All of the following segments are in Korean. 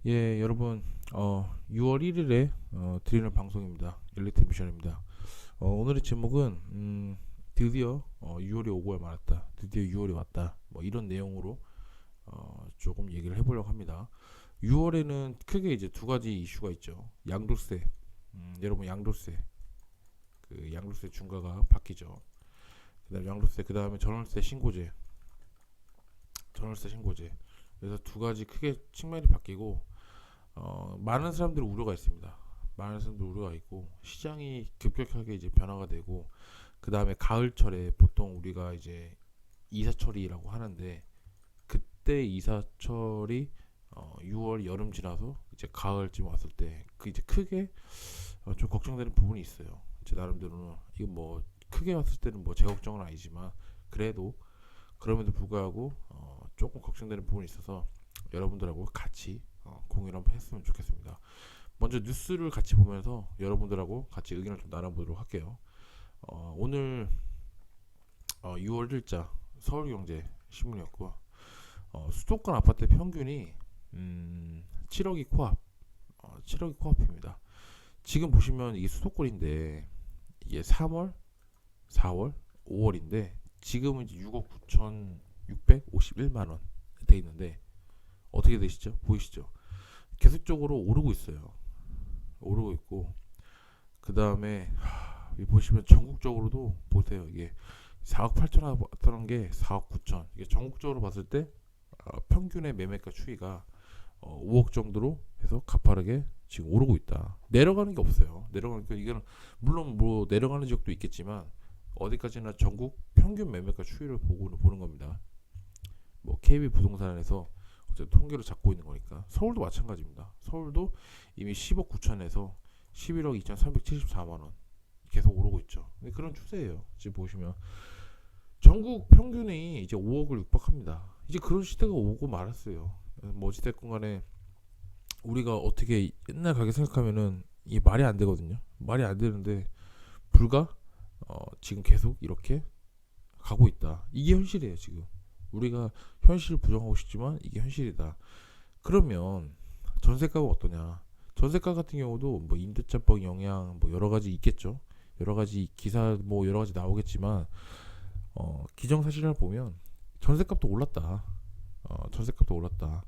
예, 여러분, 6월 1일에 드리는 방송입니다. 엘리트 미션입니다. 오늘의 제목은 드디어 6월이 오고 말았다. 드디어 6월이 왔다. 뭐 이런 내용으로 조금 얘기를 해보려고 합니다. 6월에는 크게 이제 두 가지 이슈가 있죠. 양도세, 여러분 양도세, 그 양도세 중과가 바뀌죠. 그다음 양도세, 그다음에 전월세 신고제. 그래서 두 가지 크게 측면이 바뀌고 많은 사람들이 우려가 있습니다. 많은 사람들 우려가 있고 시장이 급격하게 이제 변화가 되고 그 다음에 가을철에 보통 우리가 이제 이사철이라고 하는데 그때 이사철이 6월 여름 지나서 이제 가을쯤 왔을 때 그 이제 크게 좀 걱정되는 부분이 있어요. 제 나름대로는 이거 뭐 크게 왔을 때는 뭐 제 걱정은 아니지만 그래도 그럼에도 불구하고 조금 걱정되는 부분이 있어서 여러분들하고 같이 공유를 한번 했으면 좋겠습니다. 먼저 뉴스를 같이 보면서 여러분들하고 같이 의견을 좀 나눠보도록 할게요. 오늘 6월 1일자 서울경제 신문이었고 수도권 아파트 평균이 7억이 코앞, 7억이 코앞입니다. 지금 보시면 이게 수도권인데 이게 3월, 4월, 5월인데 지금은 이제 6억 9,651만 원 돼 있는데 어떻게 되시죠? 보이시죠? 계속적으로 오르고 있어요. 오르고 있고 그 다음에 보시면 전국적으로도 보세요. 이게 4억 8천 왔던 게 4억 9천. 이게 전국적으로 봤을 때 평균의 매매가 추이가 5억 정도로 해서 가파르게 지금 오르고 있다. 내려가는 게 없어요. 내려가는 게 이거는 물론 뭐 내려가는 지역도 있겠지만 어디까지나 전국 평균 매매가 추이를 보는 겁니다. 뭐 KB 부동산에서 어쨌든 통계를 잡고 있는 거니까 서울도 마찬가지입니다. 서울도 이미 10억 9천에서 11억 2,374만 원 계속 오르고 있죠. 그런 추세예요. 지금 보시면 전국 평균이 이제 5억을 육박합니다. 이제 그런 시대가 오고 말았어요. 뭐 어찌됐건 간에 우리가 어떻게 옛날 가게 생각하면은 이게 말이 안 되거든요. 말이 안 되는데 불과 지금 계속 이렇게 가고 있다. 이게 현실이에요. 지금 우리가 현실을 부정하고 싶지만 이게 현실이다. 그러면 전세가가 어떠냐? 전세가 같은 경우도 뭐 임대차법 영향 뭐 여러 가지 있겠죠. 여러 가지 기사 뭐 여러 가지 나오겠지만 기정사실을 보면 전세값도 올랐다. 전세값도 올랐다.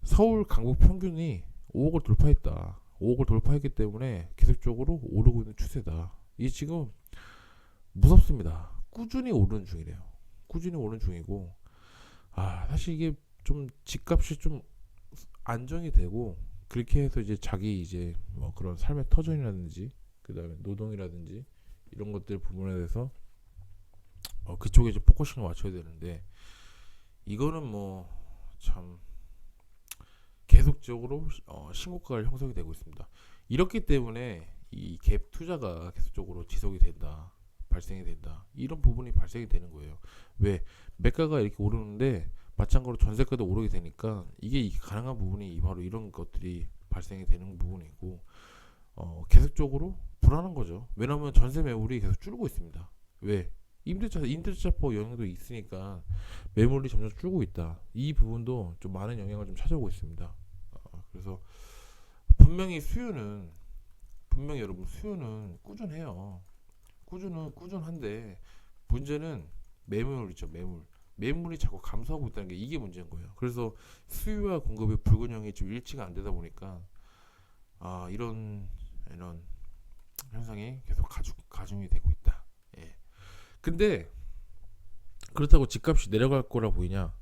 서울 강북 평균이 5억을 돌파했다. 5억을 돌파했기 때문에 계속적으로 오르고 있는 추세다. 이 지금 무섭습니다. 꾸준히 오르는 중이래요. 꾸준히 오르는 중이고 사실 이게 좀 집값이 좀 안정이 되고 그렇게 해서 이제 자기 이제 뭐 그런 삶의 터전이라든지 그다음에 노동이라든지 이런 것들 부분에 대해서 그쪽에 이제 포커싱을 맞춰야 되는데 이거는 뭐 참 계속적으로 신고가를 형성이 되고 있습니다. 이렇기 때문에 이 갭 투자가 계속적으로 지속이 된다. 발생이 된다. 이런 부분이 발생이 되는 거예요. 왜 매가가 이렇게 오르는데 마찬가지로 전세가도 오르게 되니까 이게 가능한 부분이 바로 이런 것들이 발생이 되는 부분이고 계속적으로 불안한 거죠. 왜냐하면 전세 매물이 계속 줄고 있습니다. 왜 임대차법 영향도 있으니까 매물이 점점 줄고 있다. 이 부분도 좀 많은 영향을 좀 찾아오고 있습니다. 그래서 분명히 분명히 여러분 수요는 꾸준해요. 꾸준한데 문제는 매물이죠. 매물이 자꾸 감소하고 있다는 게 이게 문제인 거예요. 그래서 수요와 공급의 불균형이 좀 일치가 안 되다 보니까 이런 현상이 계속 가중이 되고 있다. 예. 근데 그렇다고 집값이 내려갈 거라 보이냐?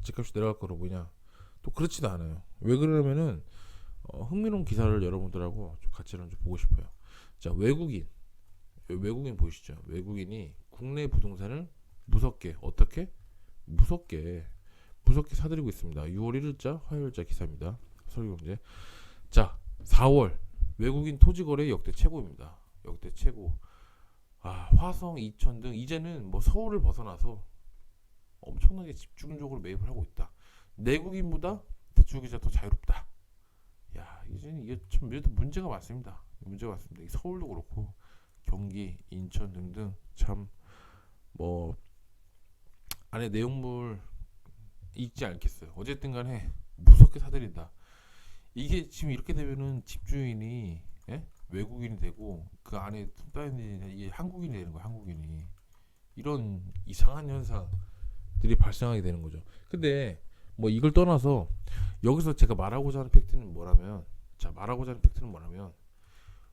집값이 내려갈 거라 보이냐? 또 그렇지도 않아요. 왜 그러냐면은 흥미로운 기사를 여러분들하고 좀 같이 좀 보고 싶어요. 자, 외국인 보이시죠? 외국인이 국내 부동산을 무섭게 어떻게? 무섭게 사들이고 있습니다. 6월 1일자 화요일자 기사입니다. 서울경제. 자, 4월 외국인 토지 거래 역대 최고입니다. 역대 최고. 화성, 이천 등 이제는 뭐 서울을 벗어나서 엄청나게 집중적으로 매입을 하고 있다. 내국인보다 대출 기자 더 자유롭다. 야, 이제는 이게 참 문제가 많습니다. 문제가 많습니다. 서울도 그렇고 경기, 인천 등등 참 뭐 안에 내용물 읽지 않겠어요. 어쨌든 간에 무섭게 사들인다. 이게 지금 이렇게 되면은 집주인이 예? 외국인이 되고 그 안에 투자인이 이게 한국인이 되는 거야. 한국인이 이런 이상한 현상들이 발생하게 되는 거죠. 근데 뭐 이걸 떠나서 여기서 제가 말하고자 하는 팩트는 뭐라면 말하고자 하는 팩트는 뭐냐면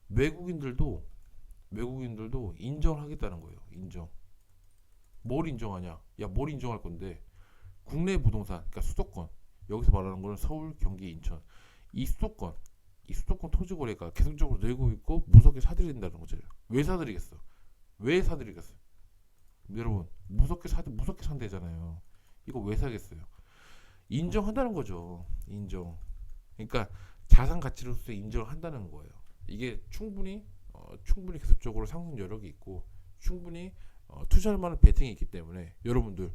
외국인들도 인정을 하겠다는 거예요. 인정. 뭘 인정하냐? 야, 뭘 인정할 건데? 국내 부동산, 그러니까 수도권. 여기서 말하는 거는 서울, 경기, 인천. 이 수도권, 이 수도권 토지 거래가 계속적으로 늘고 있고 무섭게 사들인다는 거죠. 왜 사들이겠어? 왜 사들이겠어? 여러분, 무섭게 산대잖아요. 이거 왜 사겠어요? 인정한다는 거죠. 인정. 그러니까 자산 가치로서 인정을 한다는 거예요. 이게 충분히 계속적으로 상승 여력이 있고 충분히 투자할 만한 베팅이 있기 때문에 여러분들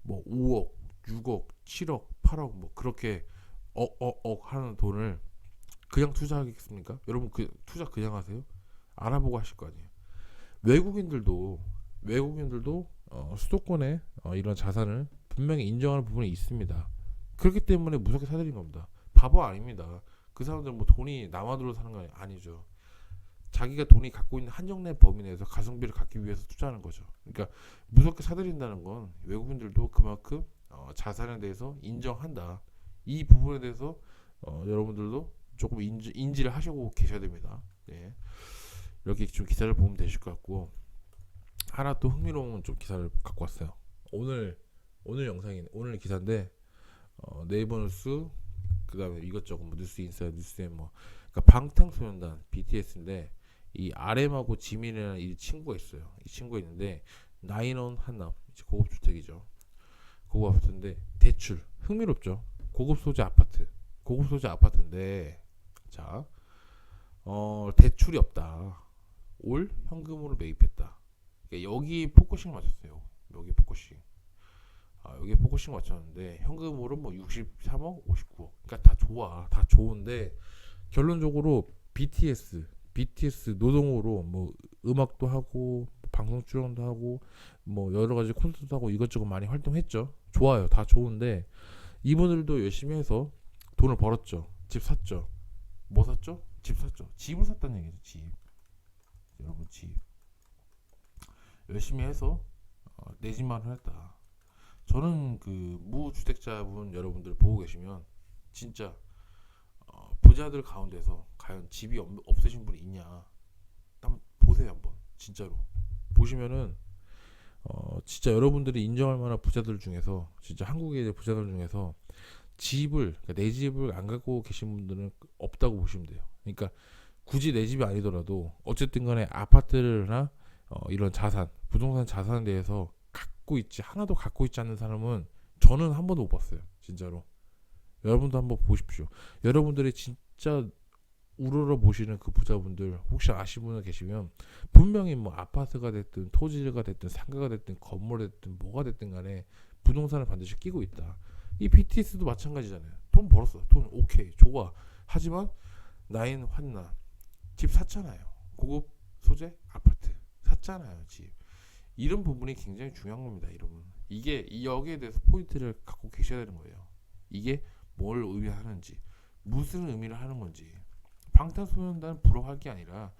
뭐 5억, 6억, 7억, 8억 뭐 그렇게 하는 돈을 그냥 투자하겠습니까? 여러분 그 투자 그냥 하세요? 알아보고 하실 거 아니에요. 외국인들도 수도권에 이런 자산을 분명히 인정하는 부분이 있습니다. 그렇기 때문에 무섭게 사들인 겁니다. 바보 아닙니다. 그 사람들 뭐 돈이 남아들어 사는 거 아니죠. 자기가 돈이 갖고 있는 한정된 범위 내에서 가성비를 갖기 위해서 투자하는 거죠. 그러니까 무섭게 사들인다는 건 외국인들도 그만큼 자산에 대해서 인정한다. 이 부분에 대해서 여러분들도 조금 인지를 하시고 계셔야 됩니다. 예. 이렇게 좀 기사를 보면 되실 것 같고 하나 또 흥미로운 좀 기사를 갖고 왔어요. 오늘 기사인데 네이버 뉴스 그다음에 이것저것 뭐 뉴스 인사이드 뉴스에 뭐 그러니까 방탄소년단 BTS인데 이 RM하고 지민이라는 이 친구가 있어요. 이 친구가 있는데 나인원 한남 이제 고급 주택이죠. 고급 아파트인데 대출 흥미롭죠. 고급 소재 아파트인데 자 대출이 없다. 올 현금으로 매입했다. 그러니까 여기 포커싱 맞췄어요. 여기 포커싱 맞췄는데 현금으로 뭐 63억, 59억. 그러니까 다 좋아, 다 좋은데 결론적으로 BTS 노동으로 뭐 음악도 하고 방송 출연도 하고 뭐 여러 가지 콘서트도 하고 이것저것 많이 활동했죠. 좋아요, 다 좋은데 이분들도 열심히 해서 돈을 벌었죠. 집 샀죠. 뭐 샀죠? 집 샀죠. 집을 샀다는 얘기죠. 집. 여러분 집. 열심히 해서 내 집만을 했다. 저는 그 무주택자분 여러분들 보고 계시면 진짜 부자들 가운데서 과연 집이 없으신 분이 있냐? 한번 보세요 한번 진짜로 보시면은 진짜 여러분들이 인정할 만한 부자들 중에서 진짜 한국의 부자들 중에서 그러니까 내 집을 안 갖고 계신 분들은 없다고 보시면 돼요. 그러니까 굳이 내 집이 아니더라도 어쨌든 간에 아파트나 이런 부동산 자산에 대해서 하나도 갖고 있지 않는 사람은 저는 한 번도 못 봤어요. 진짜로. 여러분도 한번 보십시오. 여러분들이 진짜 우러러 보시는 그 부자분들 혹시 아시는 분 계시면 분명히 뭐 아파트가 됐든 토지가 됐든 상가가 됐든 건물이 됐든 뭐가 됐든 간에 부동산을 반드시 끼고 있다. 이 BTS도 마찬가지잖아요. 돈 벌었어. 돈 오케이 좋아. 하지만 나인 환나 집 샀잖아요. 고급 소재 아파트 샀잖아요. 집. 이런 부분이 굉장히 중요한 겁니다, 여러분. 이게 여기에 대해서 포인트를 갖고 계셔야 되는 거예요. 이게 뭘 의미하는지, 무슨 의미를 하는 건지. 방탄소년단 부러워할 게 아니라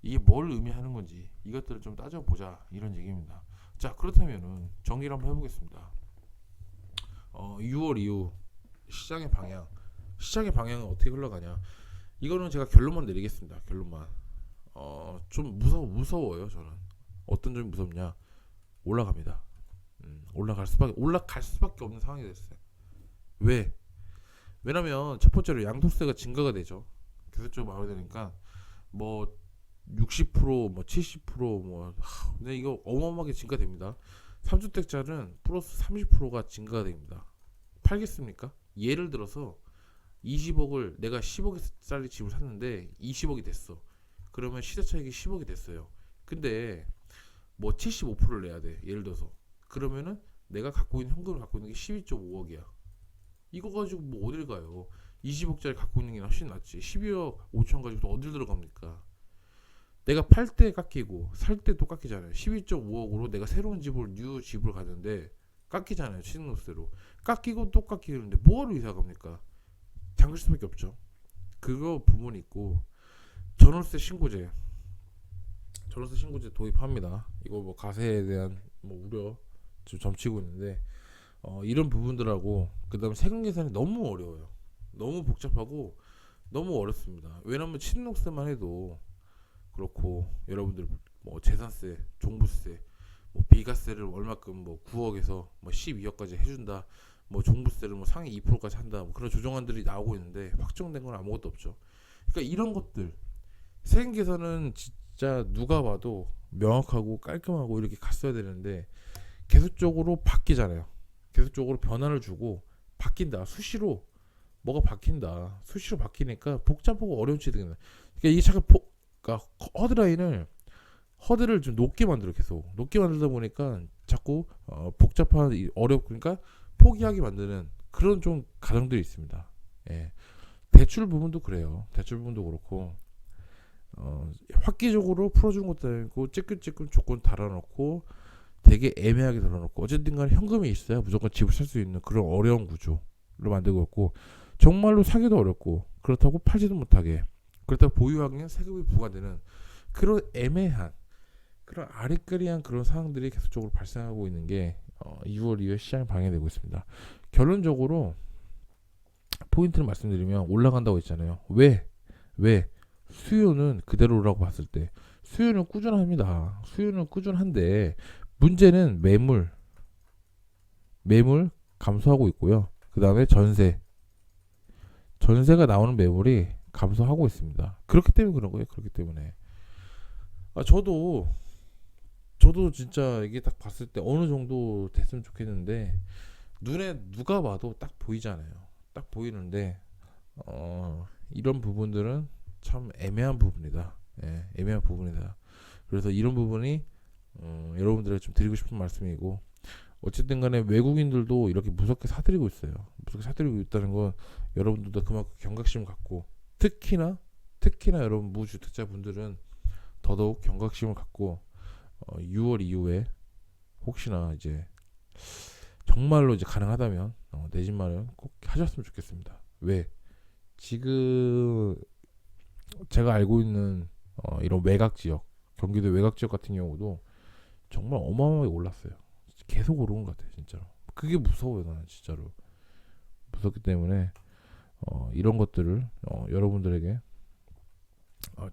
이게 뭘 의미하는 건지 이것들을 좀 따져보자 이런 얘기입니다. 자, 그렇다면은 정리를 한번 해보겠습니다. 6월 이후 시장의 방향은 어떻게 흘러가냐? 이거는 제가 결론만 내리겠습니다. 결론만. 좀 무서워요. 저는 어떤 점이 무섭냐? 올라갑니다. 올라갈 수밖에 없는 상황이 됐어요. 왜냐면 첫 번째로 양도세가 증가가 되죠. 계속적으로 말이 되니까 뭐 60%뭐 70%뭐 근데 이거 어마어마하게 증가됩니다. 3주택자는 플러스 30%가 증가가 됩니다. 팔겠습니까? 예를 들어서 20억을 내가 10억짜리 집을 샀는데 20억이 됐어. 그러면 시세차익이 10억이 됐어요. 근데 뭐 75%를 내야 돼. 예를 들어서. 그러면은 내가 현금을 갖고 있는 게 12.5억이야. 이거 가지고 뭐 어딜 가요? 20억짜리 갖고 있는 게 훨씬 낫지. 12억 5천 가지고 또 어딜 들어갑니까? 내가 팔 때 깎이고 살 때 또 깎이잖아요. 12.5억으로 내가 새로운 뉴 집을 가는데 깎이잖아요. 신흥로스로 깎이고 또 깎이는데 뭐하러 이사 갑니까? 잠글 수밖에 없죠. 그거 부분이 있고, 전월세 신고제 도입합니다. 이거 뭐 가세에 대한 뭐 우려 좀 점치고 있는데, 이런 부분들하고 그다음 세금 계산이 너무 어려워요. 너무 복잡하고 너무 어렵습니다. 왜냐면 신용세만 해도 그렇고, 여러분들 뭐 재산세, 종부세, 뭐 비과세를 얼마큼 뭐 9억에서 뭐 12억까지 해준다. 뭐 종부세를 뭐 상위 2%까지 한다. 뭐 그런 조정안들이 나오고 있는데 확정된 건 아무것도 없죠. 그러니까 이런 것들 세금 계산은 진짜 누가 봐도 명확하고 깔끔하고 이렇게 갔어야 되는데 계속적으로 바뀌잖아요. 계속적으로 변화를 주고 바뀐다. 수시로 뭐가 바뀐다. 수시로 바뀌니까 복잡하고 어려운 취득이 나. 그러니까 이게 잠깐 그러니까 허들을 좀 높게 만들어. 계속 높게 만들다 보니까 자꾸 복잡한 어렵고, 그러니까 포기하게 만드는 그런 좀 가정들이 있습니다. 예. 대출 부분도 그래요. 대출 부분도 그렇고 획기적으로 풀어주는 것도 아니고 찔끔찔끔 조건 달아놓고 되게 애매하게 달아놓고, 어쨌든 간에 현금이 있어야 무조건 집을 살 수 있는 그런 어려운 구조를 만들고 있고, 정말로 사기도 어렵고, 그렇다고 팔지도 못하게, 그렇다고 보유하기엔 세금이 부과되는 그런 애매한 그런 아리까리한 그런 상황들이 계속적으로 발생하고 있는 게 2월 이후에 시장이 방해되고 있습니다. 결론적으로 포인트를 말씀드리면 올라간다고 했잖아요. 왜? 수요는 그대로라고 봤을 때 수요는 꾸준합니다. 수요는 꾸준한데 문제는 매물 감소하고 있고요. 그 다음에 전세가 나오는 매물이 감소하고 있습니다. 그렇기 때문에 그런 거예요. 그렇기 때문에 저도 진짜 이게 딱 봤을 때 어느 정도 됐으면 좋겠는데, 눈에 누가 봐도 딱 보이잖아요. 딱 보이는데 이런 부분들은 참 애매한 부분이다. 예, 애매한 부분이다. 그래서 이런 부분이 여러분들에게 좀 드리고 싶은 말씀이고, 어쨌든 간에 외국인들도 이렇게 무섭게 사들이고 있어요. 무섭게 사들이고 있다는 건 여러분들도 그만큼 경각심을 갖고, 특히나 여러분 무주택자분들은 더더욱 경각심을 갖고 6월 이후에 혹시나 이제 정말로 이제 가능하다면 내 집 마련 꼭 하셨으면 좋겠습니다. 왜? 지금 제가 알고 있는 이런 외곽 지역, 경기도 외곽 지역 같은 경우도 정말 어마어마하게 올랐어요. 계속 오르는 것 같아요, 진짜로. 그게 무서워요, 나는 진짜로. 무섭기 때문에 이런 것들을 여러분들에게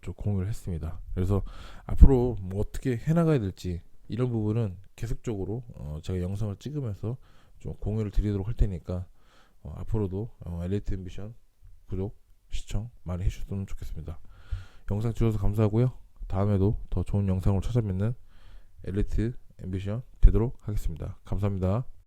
좀 공유를 했습니다. 그래서 앞으로 뭐 어떻게 해나가야 될지 이런 부분은 계속적으로 제가 영상을 찍으면서 좀 공유를 드리도록 할 테니까 앞으로도 엘리트 앰비션 구독, 시청 많이 해주셨으면 좋겠습니다. 영상 주셔서 감사하고요. 다음에도 더 좋은 영상으로 찾아뵙는 엘리트 앰비션 되도록 하겠습니다. 감사합니다.